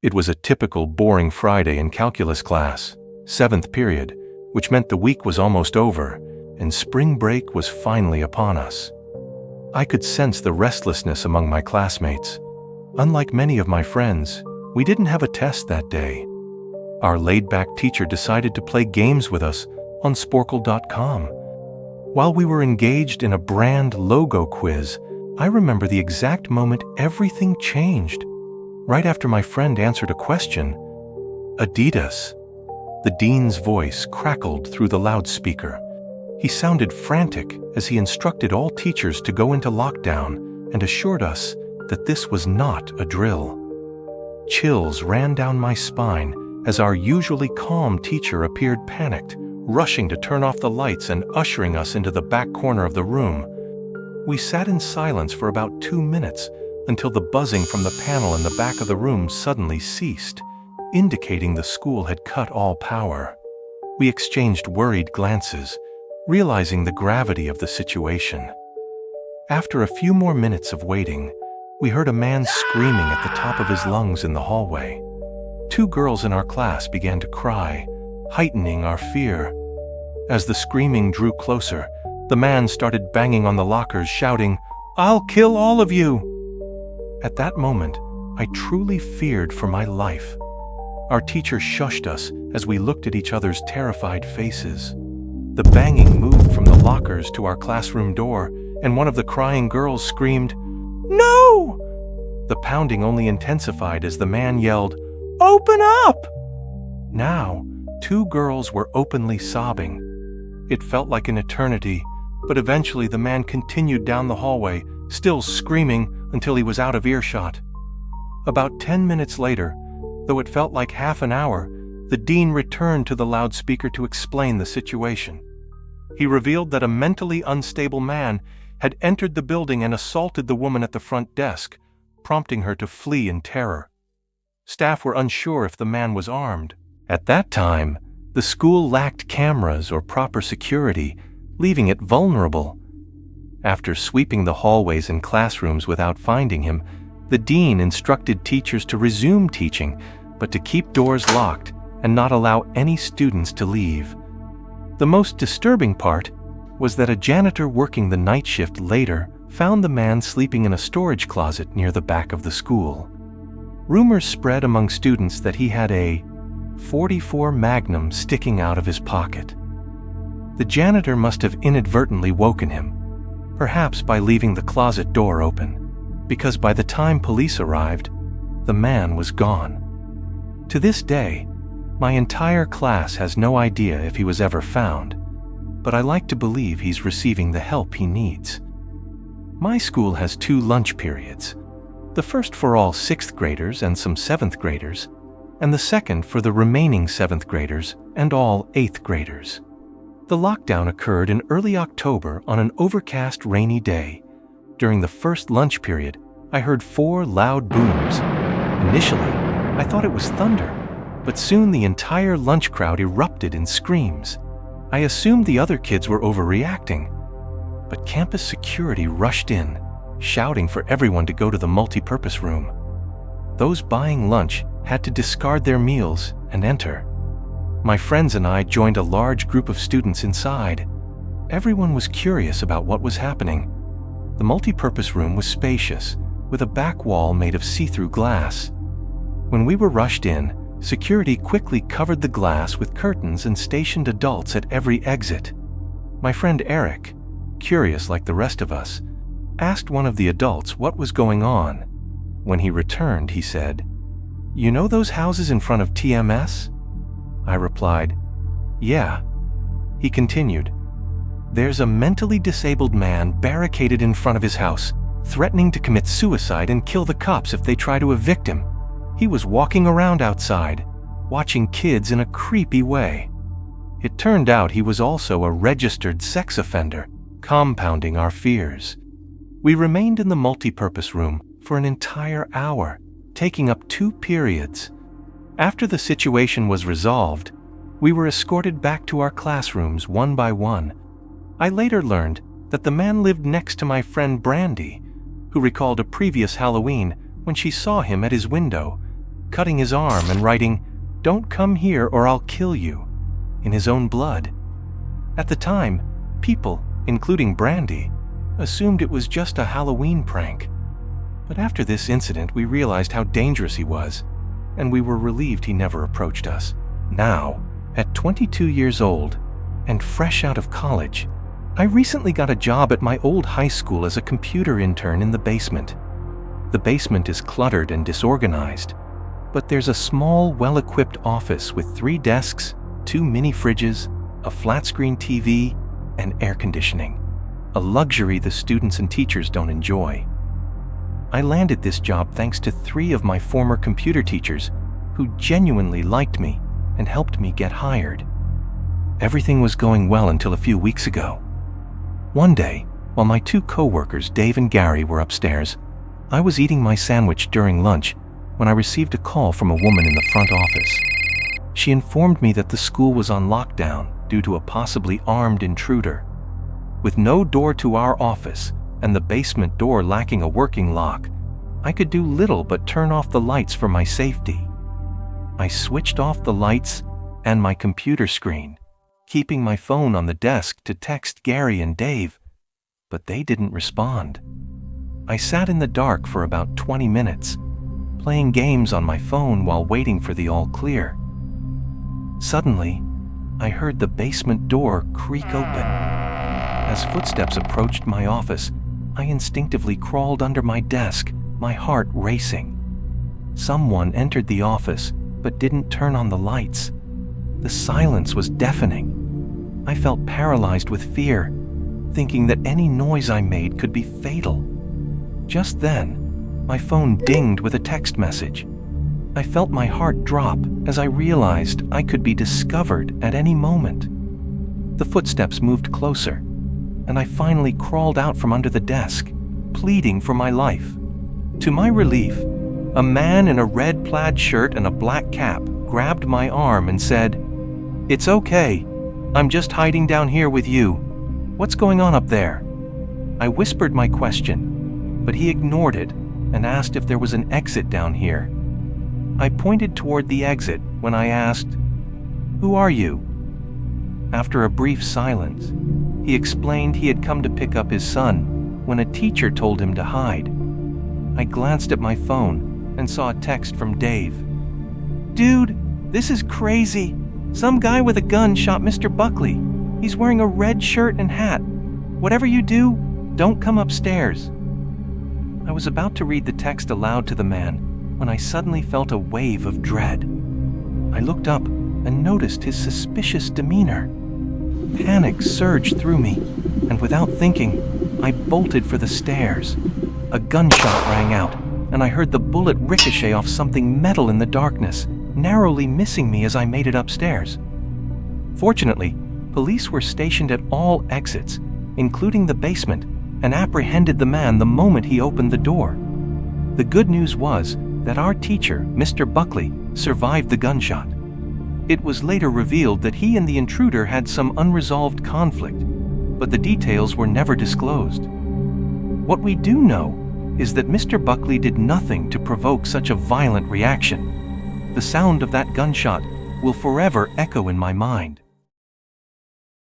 It was a typical boring Friday in calculus class, 7th period, which meant the week was almost over and spring break was finally upon us. I could sense the restlessness among my classmates. Unlike many of my friends, we didn't have a test that day. Our laid-back teacher decided to play games with us on Sporkle.com. While we were engaged in a brand logo quiz, I remember the exact moment everything changed. Right after my friend answered a question, Adidas. The dean's voice crackled through the loudspeaker. He sounded frantic as he instructed all teachers to go into lockdown and assured us that this was not a drill. Chills ran down my spine as our usually calm teacher appeared panicked, rushing to turn off the lights and ushering us into the back corner of the room. We sat in silence for about 2 minutes until the buzzing from the panel in the back of the room suddenly ceased, indicating the school had cut all power. We exchanged worried glances, realizing the gravity of the situation. After a few more minutes of waiting, we heard a man screaming at the top of his lungs in the hallway. 2 girls in our class began to cry, heightening our fear. As the screaming drew closer, the man started banging on the lockers, shouting, "I'll kill all of you!" At that moment, I truly feared for my life. Our teacher shushed us as we looked at each other's terrified faces. The banging moved from the lockers to our classroom door, and one of the crying girls screamed, "No!" The pounding only intensified as the man yelled, "Open up!" Now, 2 girls were openly sobbing. It felt like an eternity, but eventually the man continued down the hallway, still screaming until he was out of earshot. About 10 minutes later, though it felt like half an hour, the dean returned to the loudspeaker to explain the situation. He revealed that a mentally unstable man had entered the building and assaulted the woman at the front desk, prompting her to flee in terror. Staff were unsure if the man was armed. At that time, the school lacked cameras or proper security, leaving it vulnerable. After sweeping the hallways and classrooms without finding him, the dean instructed teachers to resume teaching, but to keep doors locked and not allow any students to leave. The most disturbing part was that a janitor working the night shift later found the man sleeping in a storage closet near the back of the school. Rumors spread among students that he had a .44 Magnum sticking out of his pocket. The janitor must have inadvertently woken him, perhaps by leaving the closet door open, because by the time police arrived, the man was gone. To this day, my entire class has no idea if he was ever found, but I like to believe he's receiving the help he needs. My school has 2 lunch periods, the first for all 6th graders and some 7th graders, and the second for the remaining 7th graders and all 8th graders. The lockdown occurred in early October on an overcast, rainy day. During the first lunch period, I heard 4 loud booms. Initially, I thought it was thunder, but soon the entire lunch crowd erupted in screams. I assumed the other kids were overreacting, but campus security rushed in, shouting for everyone to go to the multipurpose room. Those buying lunch had to discard their meals and enter. My friends and I joined a large group of students inside. Everyone was curious about what was happening. The multipurpose room was spacious, with a back wall made of see-through glass. When we were rushed in, security quickly covered the glass with curtains and stationed adults at every exit. My friend Eric, curious like the rest of us, asked one of the adults what was going on. When he returned, he said, "You know those houses in front of TMS?" I replied, "Yeah." He continued, "There's a mentally disabled man barricaded in front of his house, threatening to commit suicide and kill the cops if they try to evict him. He was walking around outside, watching kids in a creepy way. It turned out he was also a registered sex offender, compounding our fears." We remained in the multipurpose room for an entire hour, taking up 2 periods. After the situation was resolved, we were escorted back to our classrooms one by one. I later learned that the man lived next to my friend Brandy, who recalled a previous Halloween when she saw him at his window, cutting his arm and writing, "Don't come here or I'll kill you," in his own blood. At the time, people, including Brandy, assumed it was just a Halloween prank. But after this incident, we realized how dangerous he was, and we were relieved he never approached us. Now, at 22 years old and fresh out of college, I recently got a job at my old high school as a computer intern in the basement. The basement is cluttered and disorganized, but there's a small, well-equipped office with 3 desks, 2 mini fridges, a flat-screen TV, and air conditioning, a luxury the students and teachers don't enjoy. I landed this job thanks to 3 of my former computer teachers who genuinely liked me and helped me get hired. Everything was going well until a few weeks ago. One day, while my 2 co-workers, Dave and Gary, were upstairs, I was eating my sandwich during lunch when I received a call from a woman in the front office. She informed me that the school was on lockdown due to a possibly armed intruder. With no door to our office and the basement door lacking a working lock, I could do little but turn off the lights for my safety. I switched off the lights and my computer screen, keeping my phone on the desk to text Gary and Dave, but they didn't respond. I sat in the dark for about 20 minutes, playing games on my phone while waiting for the all clear. Suddenly, I heard the basement door creak open. As footsteps approached my office, I instinctively crawled under my desk, my heart racing. Someone entered the office but didn't turn on the lights. The silence was deafening. I felt paralyzed with fear, thinking that any noise I made could be fatal. Just then, my phone dinged with a text message. I felt my heart drop as I realized I could be discovered at any moment. The footsteps moved closer, and I finally crawled out from under the desk, pleading for my life. To my relief, a man in a red plaid shirt and a black cap grabbed my arm and said, "It's okay. I'm just hiding down here with you. What's going on up there?" I whispered my question, but he ignored it and asked if there was an exit down here. I pointed toward the exit when I asked, "Who are you?" After a brief silence, he explained he had come to pick up his son when a teacher told him to hide. I glanced at my phone and saw a text from Dave. "Dude, this is crazy. Some guy with a gun shot Mr. Buckley. He's wearing a red shirt and hat. Whatever you do, don't come upstairs." I was about to read the text aloud to the man when I suddenly felt a wave of dread. I looked up and noticed his suspicious demeanor. Panic surged through me, and without thinking, I bolted for the stairs. A gunshot rang out, and I heard the bullet ricochet off something metal in the darkness, narrowly missing me as I made it upstairs. Fortunately, police were stationed at all exits, including the basement, and apprehended the man the moment he opened the door. The good news was that our teacher, Mr. Buckley, survived the gunshot. It was later revealed that he and the intruder had some unresolved conflict, but the details were never disclosed. What we do know is that Mr. Buckley did nothing to provoke such a violent reaction. The sound of that gunshot will forever echo in my mind.